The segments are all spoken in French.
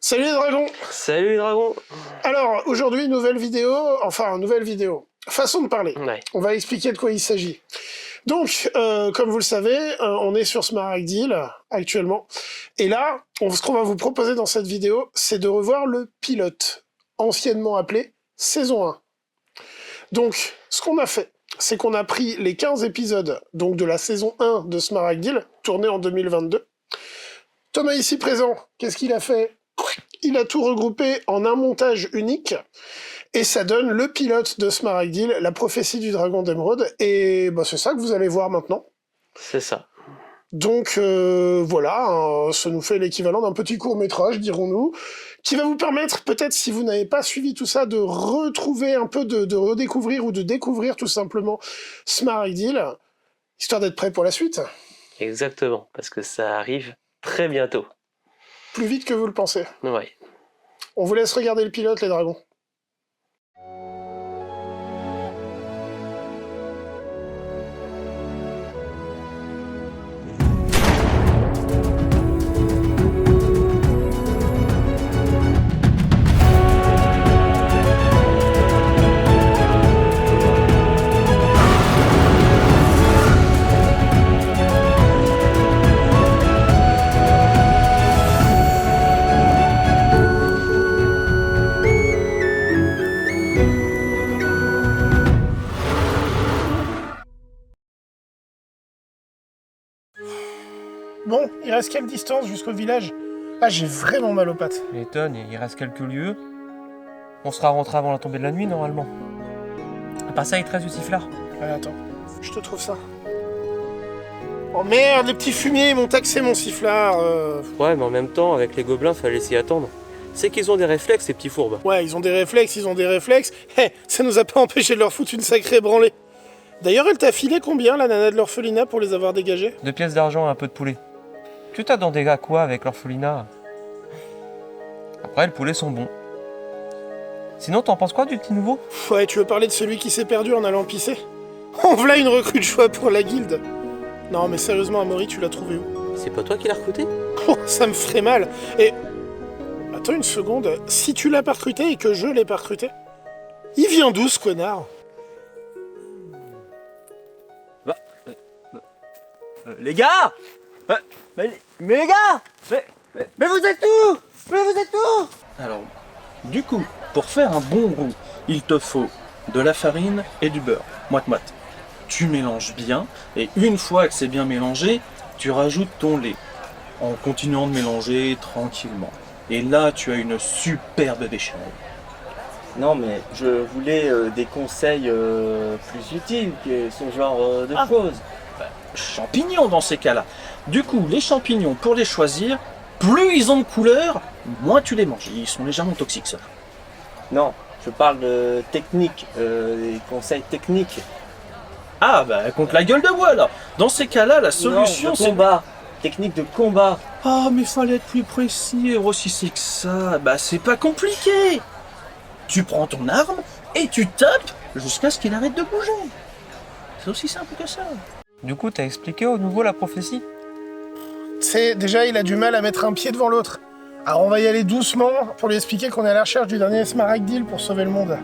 Salut les dragons! Salut les dragons! Alors, aujourd'hui, nouvelle vidéo, façon de parler. Ouais. On va expliquer de quoi il s'agit. Donc, comme vous le savez, on est sur Smaragdil actuellement. Et là, ce qu'on va vous proposer dans cette vidéo, c'est de revoir le pilote, anciennement appelé saison 1. Donc, ce qu'on a fait, c'est qu'on a pris les 15 épisodes donc de la saison 1 de Smaragdil, tournée en 2022. Thomas ici présent, qu'est-ce qu'il a fait? Il a tout regroupé en un montage unique, et ça donne le pilote de Smaragdil, la prophétie du dragon d'émeraude, et bah, c'est ça que vous allez voir maintenant. C'est ça. Donc voilà, ça nous fait l'équivalent d'un petit court-métrage, dirons-nous, qui va vous permettre, peut-être si vous n'avez pas suivi tout ça, de retrouver un peu, de redécouvrir ou de découvrir tout simplement Smaragdil, histoire d'être prêt pour la suite. Exactement, parce que ça arrive très bientôt. Plus vite que vous le pensez. Ouais. On vous laisse regarder le pilote, les dragons. Bon, il reste quelle distance jusqu'au village? Ah, j'ai vraiment mal aux pattes. Tu m'étonnes, il reste quelques lieues. On sera rentré avant la tombée de la nuit, normalement. À part ça, il te reste du sifflard. Attends, je te trouve ça. Oh merde, les petits fumiers, ils m'ont taxé mon sifflard. Ouais, mais en même temps, avec les gobelins, fallait s'y attendre. C'est qu'ils ont des réflexes, ces petits fourbes. Ouais, ils ont des réflexes. Ça nous a pas empêché de leur foutre une sacrée branlée. D'ailleurs, elle t'a filé combien, la nana de l'orphelinat, pour les avoir dégagés? 2 pièces d'argent et un peu de poulet. Tu t'attendais à quoi avec l'orphelinat? Après, les poulets sont bons. Sinon, t'en penses quoi du petit nouveau? Ouais, tu veux parler de celui qui s'est perdu en allant pisser? En voilà une recrue de choix pour la guilde. Non, mais sérieusement, Amaury, tu l'as trouvé où? C'est pas toi qui l'as recruté? Oh, ça me ferait mal. Et... Attends une seconde, si tu l'as pas recruté et que je l'ai pas recruté, il vient d'où, ce connard? Les gars mais les gars mais vous êtes où? Mais vous êtes où? Alors, du coup, pour faire un bon roux, il te faut de la farine et du beurre, moite-moite. Tu mélanges bien, et une fois que c'est bien mélangé, tu rajoutes ton lait, en continuant de mélanger tranquillement. Et là, tu as une superbe béchamel. Non mais je voulais des conseils plus utiles que ce genre de choses. Champignons dans ces cas-là. Du coup, les champignons, pour les choisir, plus ils ont de couleur, moins tu les manges. Ils sont légèrement toxiques, ça. Non, je parle de technique, des conseils techniques. Ah, bah, contre la gueule de bois, là. Dans ces cas-là, la solution, non, de c'est... combat. Technique de combat. Ah, mais fallait être plus précis, et aussi c'est que ça. Bah, c'est pas compliqué. Tu prends ton arme et tu tapes jusqu'à ce qu'il arrête de bouger. C'est aussi simple que ça. Du coup, t'as expliqué au nouveau la prophétie? C'est déjà, il a du mal à mettre un pied devant l'autre. Alors on va y aller doucement pour lui expliquer qu'on est à la recherche du dernier Smaragdil pour sauver le monde.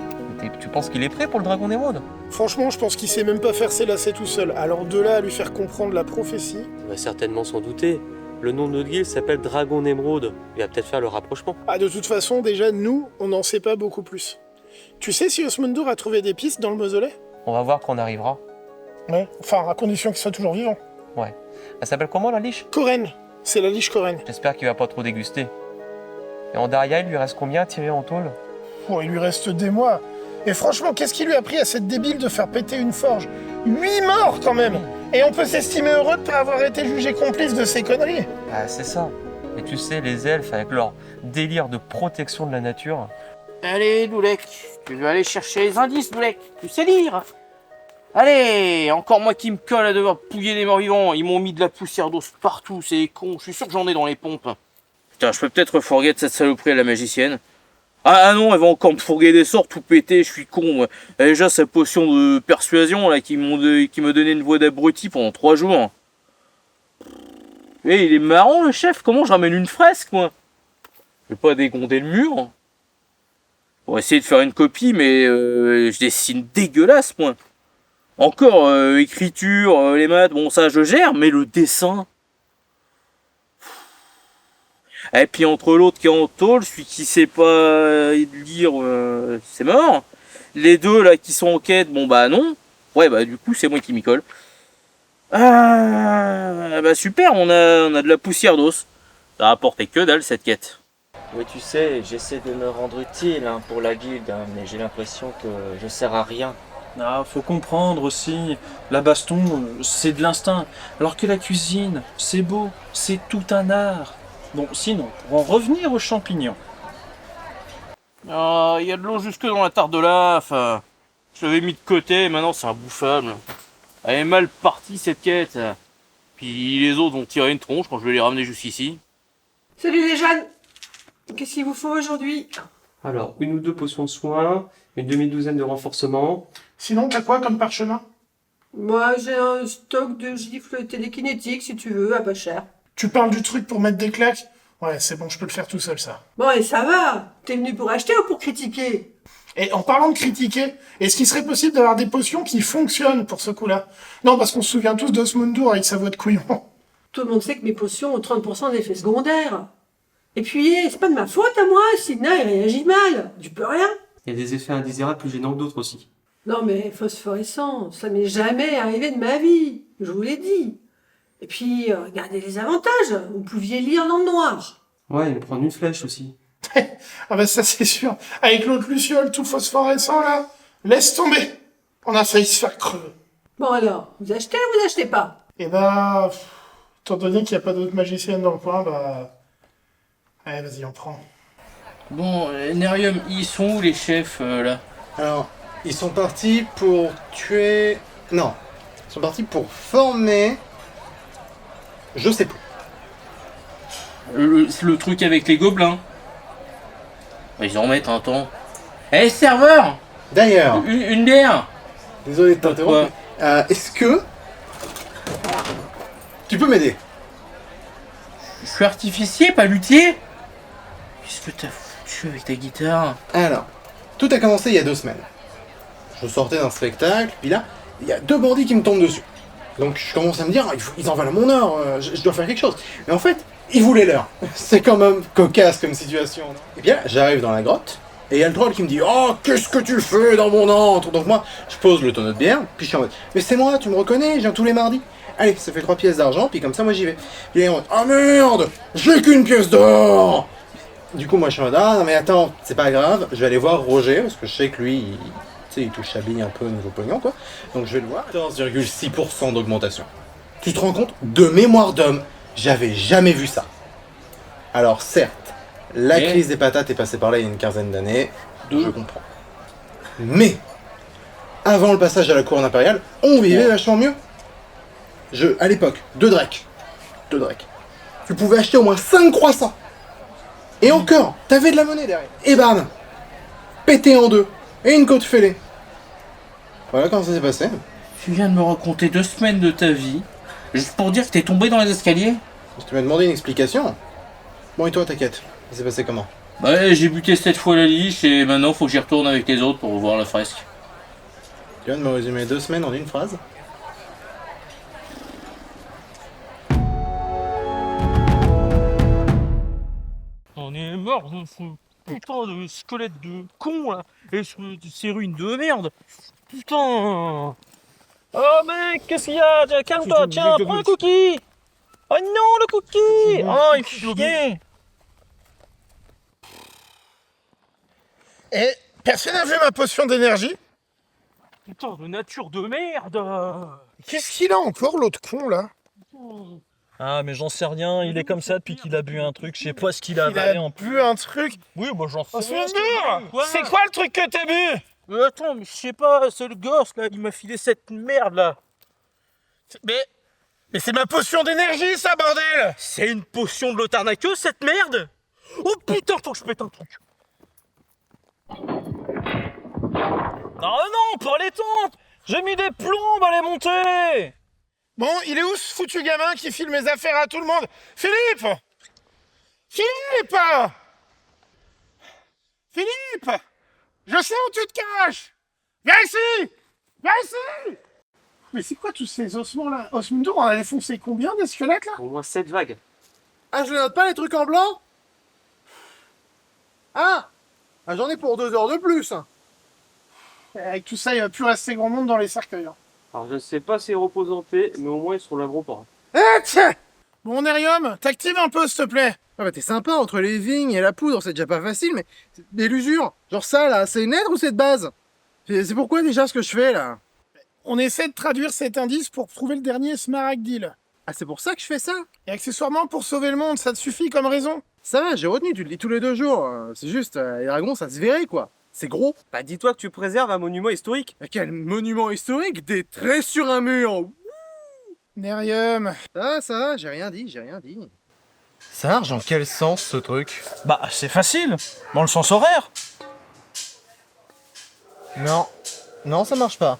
Tu penses qu'il est prêt pour le dragon d'émeraude? Franchement, je pense qu'il sait même pas faire ses lacets tout seul. Alors de là à lui faire comprendre la prophétie... On va certainement s'en douter. Le nom de notre guilde s'appelle Dragon d'émeraude. Il va peut-être faire le rapprochement. Ah, de toute façon, déjà, nous, on n'en sait pas beaucoup plus. Tu sais si Osmundur a trouvé des pistes dans le mausolée? On va voir quand on arrivera. Ouais, enfin, à condition qu'il soit toujours vivant. Ouais. Elle s'appelle comment, la liche? Koren, c'est la liche Koren. J'espère qu'il va pas trop déguster. Et en Daria, il lui reste combien à tirer en tôle? Oh, il lui reste des mois. Et franchement, qu'est-ce qui lui a pris à cette débile de faire péter une forge? 8 morts, quand même! Et on peut s'estimer heureux de pas avoir été jugé complice de ces conneries. Ah, c'est ça. Et tu sais, les elfes, avec leur délire de protection de la nature... Allez, Doulek, tu veux aller chercher les indices, Doulek. Tu sais lire. Allez, encore moi qui me colle à devoir pouiller des morts vivants. Ils m'ont mis de la poussière d'os partout, c'est con. Je suis sûr que j'en ai dans les pompes. Putain, je peux peut-être refourguer de cette saloperie à la magicienne. Ah non, elle va encore me fourguer des sorts, tout péter, je suis con, moi. Elle a déjà sa potion de persuasion, là, qui me donnait une voix d'abruti pendant 3 jours. Eh, il est marrant, le chef, comment je ramène une fresque, moi? Je vais pas dégonder le mur. On va essayer de faire une copie, mais je dessine dégueulasse, moi. Encore, écriture, les maths, bon, ça je gère, mais le dessin. Et puis entre l'autre qui est en tôle, celui qui sait pas lire, c'est mort. Les deux là qui sont en quête, bon bah non. Ouais, bah du coup, c'est moi qui m'y colle. Ah, bah super, on a de la poussière d'os. Ça a apporté que dalle cette quête. Oui, tu sais, j'essaie de me rendre utile hein, pour la guilde, hein, mais j'ai l'impression que je sers à rien. Ah, faut comprendre aussi, la baston, c'est de l'instinct, alors que la cuisine, c'est beau, c'est tout un art. Bon, sinon, pour en revenir aux champignons. Ah, il y a de l'eau jusque dans la tarte de laf. Je l'avais mis de côté, maintenant c'est imbouffable. Elle est mal partie cette quête. Puis les autres vont tirer une tronche quand je vais les ramener jusqu'ici. Salut les jeunes. Qu'est-ce qu'il vous faut aujourd'hui? Alors, 1 ou 2 potions de soins, une demi-douzaine de renforcements. Sinon, t'as quoi comme parchemin? Moi, j'ai un stock de gifles télékinétiques, si tu veux, à pas cher. Tu parles du truc pour mettre des claques? Ouais, c'est bon, je peux le faire tout seul, ça. Bon, et ça va. T'es venu pour acheter ou pour critiquer? Et en parlant de critiquer, est-ce qu'il serait possible d'avoir des potions qui fonctionnent pour ce coup-là? Non, parce qu'on se souvient tous d'Osmundur avec sa voix de couillon. Tout le monde sait que mes potions ont 30% d'effets secondaires. Et puis, c'est pas de ma faute à moi, Sidna, il réagit mal. Tu peux rien. Il y a des effets indésirables plus gênants que d'autres aussi. Non mais phosphorescent, ça m'est jamais arrivé de ma vie, je vous l'ai dit. Et puis, regardez les avantages, vous pouviez lire dans le noir. Ouais, il prendre une flèche aussi. Ah bah ça c'est sûr. Avec l'autre luciole tout phosphorescent là, laisse tomber. On a failli se faire crever. Bon alors, vous achetez ou vous achetez pas? Et bah, étant donné qu'il n'y a pas d'autres magiciennes dans le coin, bah... Allez, vas-y, on prend. Bon, Nerium, ils sont où les chefs là? Alors, ils sont partis pour tuer... Non, ils sont partis pour former... Je sais plus. Le truc avec les gobelins. Ils en mettent un temps. Eh, serveur! D'ailleurs, Une bière! désolé de t'interrompre, mais, est-ce que... Tu peux m'aider? Je suis artificier, pas luthier? Qu'est-ce que t'as foutu avec ta guitare? Alors, tout a commencé il y a 2 semaines. Je sortais d'un spectacle, puis là, il y a 2 bandits qui me tombent dessus. Donc je commence à me dire, ils en valent mon or, je dois faire quelque chose. Mais en fait, ils voulaient l'heure. C'est quand même cocasse comme situation. Non? Et bien, j'arrive dans la grotte, et il y a le troll qui me dit, oh, qu'est-ce que tu fais dans mon antre? Donc moi, je pose le tonneau de bière, puis je suis en mode, mais c'est moi, tu me reconnais, je viens tous les mardis. Allez, ça fait 3 pièces d'argent, puis comme ça, moi j'y vais. Puis il est en mode, ah merde, j'ai qu'une pièce d'or. Du coup, moi je suis en mode, ah non mais attends, c'est pas grave, je vais aller voir Roger, parce que je sais que lui, il touche sa bille un peu au niveau pognon, quoi. Donc je vais le voir. 14,6% d'augmentation. Tu te rends compte? De mémoire d'homme, j'avais jamais vu ça. Alors certes, la crise des patates est passée par là il y a une quinzaine d'années, je comprends. Mais, avant le passage à la couronne impériale, on vivait vachement mieux. À l'époque, 2 drakes. Tu pouvais acheter au moins 5 croissants. Et encore, t'avais de la monnaie derrière. Et bam, pété en 2. Et une côte fêlée. Voilà comment ça s'est passé. Tu viens de me raconter 2 semaines de ta vie, juste pour dire que t'es tombé dans les escaliers? Tu m'as demandé une explication. Bon et toi, t'inquiète. Ça s'est passé comment? Bah, j'ai buté 7 fois la liche et maintenant faut que j'y retourne avec les autres pour voir la fresque. Tu viens de me résumer 2 semaines en une phrase. On est mort de ce putain de squelette de con là, et ces ruines de merde. Putain. Oh mec, qu'est-ce qu'il y a? Tiens, calme-toi, tiens, prends un cookie. Oh non, le cookie. Oh, il fait chier. Et personne n'a vu ma potion d'énergie? Putain de nature de merde. Qu'est-ce qu'il a encore, l'autre con, là? Ah, mais j'en sais rien, il est comme ça depuis qu'il a bu un truc, je sais pas ce qu'il a Il avalé a en plus. bu un truc? Oui, moi j'en sais rien. Osmundur! Quoi? C'est quoi le truc que t'as bu? Attends, mais je sais pas, c'est le gosse là, il m'a filé cette merde là. Mais c'est ma potion d'énergie, ça, bordel! C'est une potion de l'Otarnaqueuse cette merde? Oh putain, faut que je pète un truc. Non, non, pas les tentes. J'ai mis des plombes à les monter. Bon, il est où ce foutu gamin qui file mes affaires à tout le monde? Philippe! Philippe! Philippe! Je sais où tu te caches! Viens ici! Viens ici! Mais c'est quoi tous ces ossements-là? Osmundur, on a défoncé combien des squelettes, là? Au moins 7 vagues. Ah, je les note pas les trucs en blanc? Ah, j'en ai pour 2 heures de plus. Avec tout ça, il va plus rester grand monde dans les cercueils. Hein. Alors je sais pas s'ils reposent en paix, mais au moins ils sont là gros pas. Eh, tiens! Bon, Nerium, t'actives un peu, s'il te plaît. Ah bah t'es sympa, entre les vignes et la poudre, c'est déjà pas facile, mais... Mais l'usure, genre ça, là, c'est une lettre ou c'est de base? C'est pourquoi déjà ce que je fais, là? On essaie de traduire cet indice pour trouver le dernier Smaragdil. Ah, c'est pour ça que je fais ça? Et accessoirement, pour sauver le monde, ça te suffit comme raison? Ça va, j'ai retenu, tu le lis tous les 2 jours. C'est juste, les dragons, ça se verrait, quoi. C'est gros. Bah dis-toi que tu préserves un monument historique. Mais quel monument historique, des traits sur un mur. Nerium. Ça va, j'ai rien dit. Ça marche dans quel sens, ce truc? Bah, c'est facile. Dans le sens horaire. Non, ça marche pas.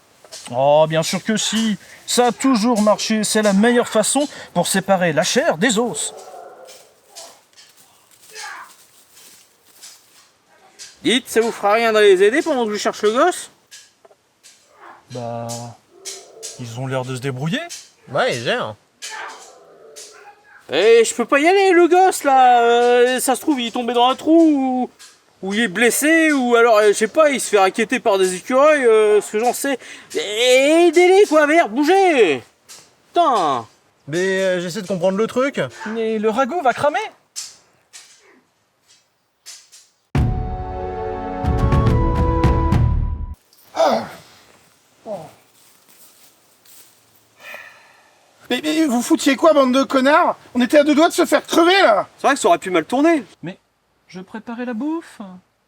Oh, bien sûr que si. Ça a toujours marché. C'est la meilleure façon pour séparer la chair des os. Dites, ça vous fera rien d'aller les aider pendant que je cherche le gosse? Bah... Ils ont l'air de se débrouiller. Ouais, il gère. Eh, je peux pas y aller, le gosse, là. Ça se trouve, il est tombé dans un trou, ou il est blessé, ou alors, je sais pas, il se fait raqueter par des écureuils, ce que j'en sais. Aidez-les, quoi, merde, bougez! Putain! Mais j'essaie de comprendre le truc. Mais le ragoût va cramer. Mais vous foutiez quoi, bande de connards? On était à 2 doigts de se faire crever, là! C'est vrai que ça aurait pu mal tourner. Je préparais la bouffe.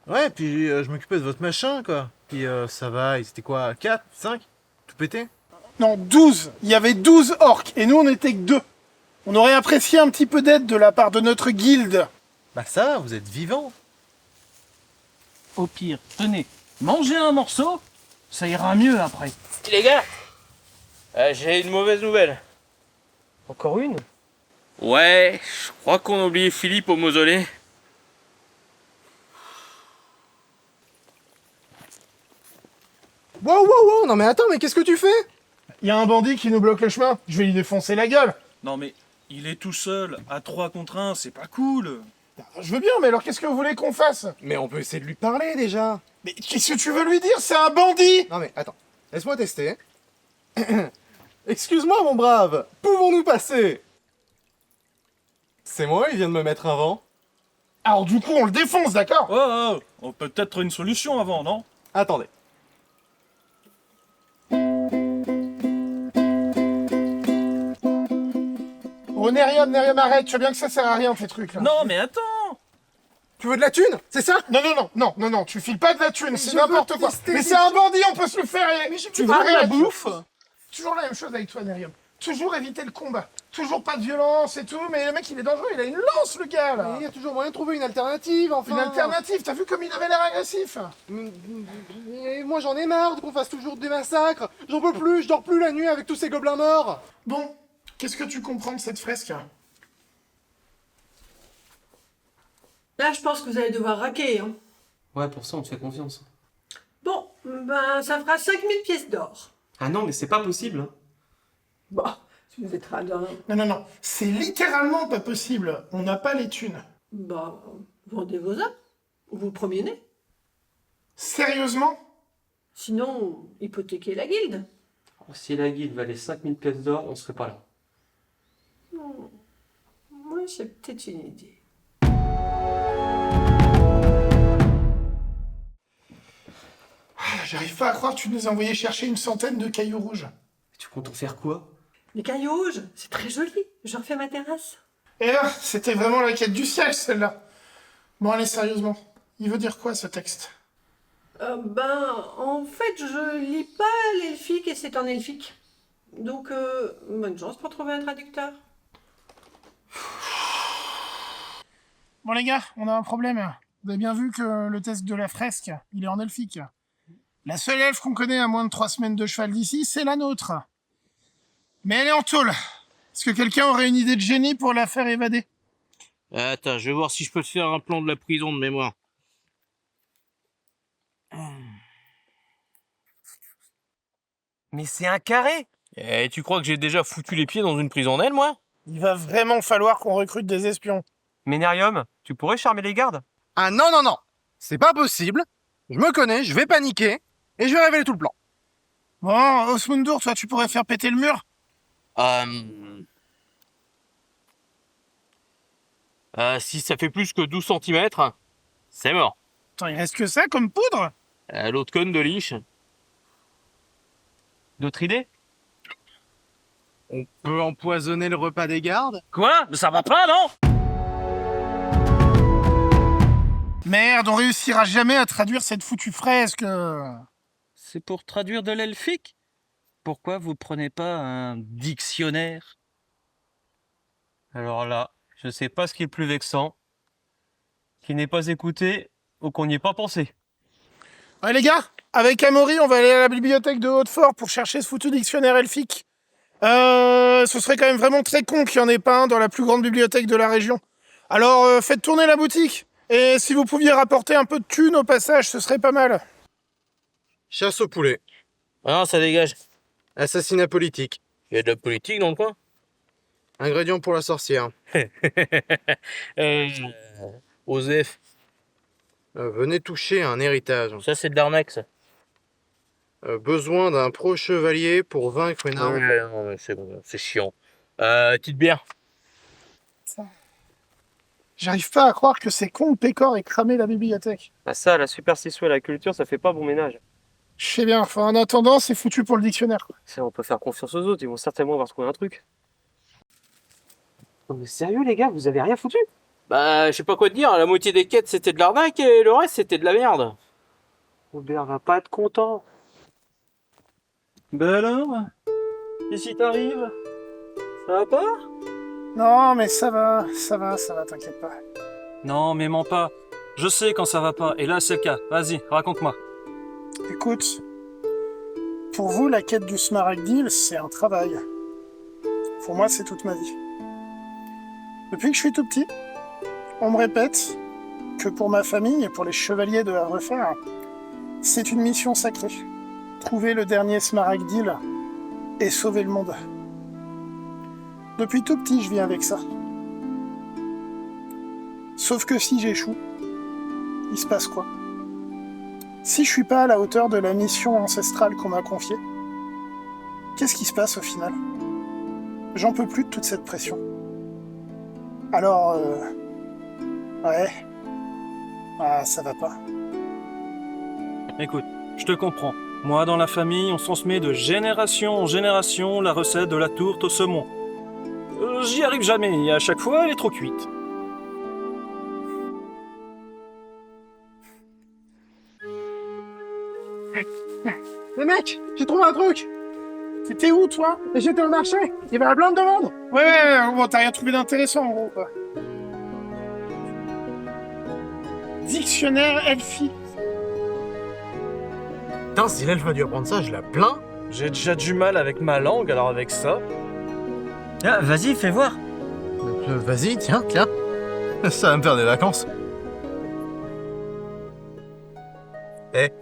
Ouais, puis je m'occupais de votre machin, quoi. Puis ça va, ils étaient quoi, 4, 5? Tout pété? Non, 12. Il y avait 12 orques, et nous, on était que 2. On aurait apprécié un petit peu d'aide de la part de notre guilde. Bah ça va, vous êtes vivants. Au pire, tenez, mangez un morceau, ça ira mieux après. Les gars, j'ai une mauvaise nouvelle. Encore une? Ouais, je crois qu'on a oublié Philippe au mausolée. Wow, non mais attends, mais qu'est-ce que tu fais? Il y a un bandit qui nous bloque le chemin. Je vais lui défoncer la gueule. Non mais, il est tout seul, à 3 contre 1, c'est pas cool. Je veux bien, mais alors qu'est-ce que vous voulez qu'on fasse? Mais on peut essayer de lui parler, déjà. Mais qu'est-ce que tu veux lui dire? C'est un bandit! Non mais attends, laisse-moi tester. Excuse-moi mon brave, pouvons-nous passer? C'est moi, il vient de me mettre un vent. Alors du coup, on le défonce, d'accord? On peut peut-être une solution avant, non? Attendez. Oh, Nerium, arrête, tu vois bien que ça sert à rien, tes trucs, là. Non mais attends. Tu veux de la thune? C'est ça? Non, tu files pas de la thune, c'est je n'importe veux quoi. tester Mais des c'est un bandit, on peut se le faire. Tu veux de la bouffe? Toujours la même chose avec toi, Nerium. Toujours éviter le combat. Toujours pas de violence et tout, mais le mec, il est dangereux, il a une lance, le gars, là. Il y a toujours moyen de trouver une alternative, enfin. Une alternative, t'as vu comme il avait l'air agressif? Et moi j'en ai marre qu'on fasse toujours des massacres. J'en peux plus, je dors plus la nuit avec tous ces gobelins morts. Bon, qu'est-ce que tu comprends de cette fresque? Là, je pense que vous allez devoir raquer. Hein. Ouais, pour ça on te fait confiance. Bon, ben, ça fera 5000 pièces d'or. Ah non, mais c'est pas possible. Hein. Bon, si vous êtes radin. Non, c'est littéralement pas possible. On n'a pas les thunes. Bah, vendez vos âmes. Vous promenez. Sérieusement? Sinon, hypothéquez la guilde. Alors, si la guilde valait 5000 pièces d'or, on serait pas là. Moi, j'ai peut-être une idée. J'arrive pas à croire que tu nous as envoyé chercher une centaine de cailloux rouges. Tu comptes en faire quoi? Les cailloux rouges, c'est très joli. Je refais ma terrasse. Et là, c'était vraiment la quête du siècle, celle-là. Bon, allez, sérieusement. Il veut dire quoi, ce texte? En fait, je lis pas l'elfique et c'est en elfique. Donc, bonne chance pour trouver un traducteur. Bon, les gars, on a un problème. Vous avez bien vu que le test de la fresque, il est en elfique. La seule elfe qu'on connaît à moins de 3 semaines de cheval d'ici, c'est la nôtre. Mais elle est en tôle. Est-ce que quelqu'un aurait une idée de génie pour la faire évader? Attends, je vais voir si je peux te faire un plan de la prison de mémoire. Mais c'est un carré! Et tu crois que j'ai déjà foutu les pieds dans une prison d'aile, moi? Il va vraiment falloir qu'on recrute des espions. Ménarium, tu pourrais charmer les gardes? Ah non, non, non. C'est pas possible. Je me connais, je vais paniquer et je vais révéler tout le plan. Bon, Osmundur, toi, tu pourrais faire péter le mur? Si ça fait plus que 12 cm, c'est mort. Attends, il reste que ça comme poudre? L'autre conne de liche. D'autres idées? On peut empoisonner le repas des gardes? Quoi? Mais ça va pas, non? Merde, on réussira jamais à traduire cette foutue fresque. C'est pour traduire de l'elfique? Pourquoi vous prenez pas un dictionnaire? Alors là, je sais pas ce qui est le plus vexant. Qu'il n'ait pas écouté ou qu'on n'y ait pas pensé. Ouais, les gars, avec Amaury, on va aller à la bibliothèque de Hautefort pour chercher ce foutu dictionnaire elfique. Ce serait quand même vraiment très con qu'il n'y en ait pas un dans la plus grande bibliothèque de la région. Alors, faites tourner la boutique. Et si vous pouviez rapporter un peu de thunes au passage, ce serait pas mal. Chasse au poulet. Ah non, ça dégage. Assassinat politique. Il y a de la politique dans le coin. Ingrédients pour la sorcière. Osef. Venez toucher un héritage. Ça, c'est de l'arnaque, ça. Besoin d'un pro-chevalier pour vaincre une arme. Ouais, non, mais c'est bon, c'est chiant. Petite bière. J'arrive pas à croire que ces cons Pécor aient cramé la bibliothèque. Bah ça, la superstition et la culture, ça fait pas bon ménage. Je sais bien, enfin, en attendant, c'est foutu pour le dictionnaire. Ça, on peut faire confiance aux autres, ils vont certainement avoir trouvé un truc. Non mais sérieux les gars, vous avez rien foutu? Bah, je sais pas quoi te dire, la moitié des quêtes c'était de l'arnaque et le reste c'était de la merde. Robert va pas être content. Ben alors? Et si t'arrives? Ça va pas? Non, mais ça va, t'inquiète pas. Non, mais mens pas. Je sais quand ça va pas, et là c'est le cas. Vas-y, raconte-moi. Écoute, pour vous, la quête du Smaragdil, c'est un travail. Pour moi, c'est toute ma vie. Depuis que je suis tout petit, on me répète que pour ma famille et pour les chevaliers de Harrefer, c'est une mission sacrée. Trouver le dernier Smaragdil et sauver le monde. Depuis tout petit, je vis avec ça. Sauf que si j'échoue, il se passe quoi? Si je suis pas à la hauteur de la mission ancestrale qu'on m'a confiée, qu'est-ce qui se passe au final? J'en peux plus de toute cette pression. Alors, ouais, ah, ça va pas. Écoute, je te comprends. Moi, dans la famille, on transmet de génération en génération la recette de la tourte au saumon. J'y arrive jamais, et à chaque fois, elle est trop cuite. Les mecs, j'ai trouvé un truc. T'étais où, toi? J'étais au marché. Il y avait plein de demandes. Ouais, bon, t'as rien trouvé d'intéressant, en gros, quoi. Dictionnaire elfique. Putain, si l'elfe a dû apprendre ça, je la plains. J'ai déjà du mal avec ma langue, alors avec ça... Ah, vas-y, fais voir. Vas-y, tiens. Ça va me faire des vacances.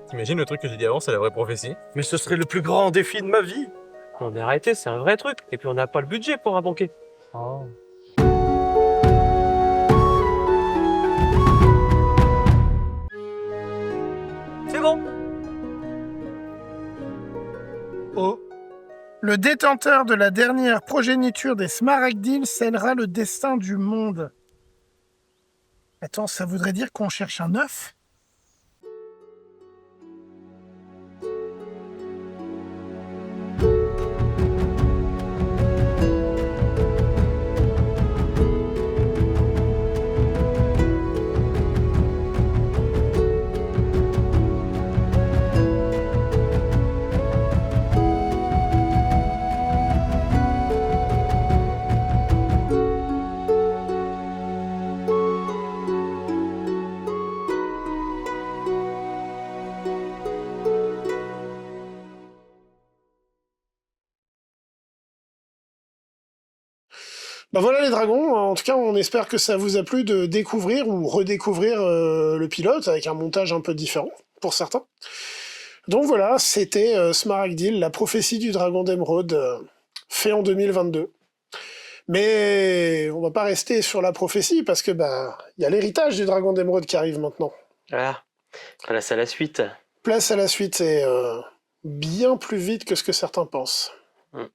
T'imagines le truc que j'ai dit avant, c'est la vraie prophétie? Mais ce serait le plus grand défi de ma vie. On a arrêté, c'est un vrai truc. Et puis on n'a pas le budget pour un banquet. C'est bon. Oh. Le détenteur de la dernière progéniture des Smaragdil scellera le destin du monde. Attends, ça voudrait dire qu'on cherche un œuf? Bah voilà les dragons, en tout cas on espère que ça vous a plu de découvrir ou redécouvrir le pilote avec un montage un peu différent. pour certains. Donc voilà, c'était Smaragdil, la prophétie du dragon d'émeraude, fait en 2022. Mais on va pas rester sur la prophétie, parce que y a l'héritage du dragon d'émeraude qui arrive maintenant. Ah, place à la suite. Place à la suite, et bien plus vite que ce que certains pensent. Mm.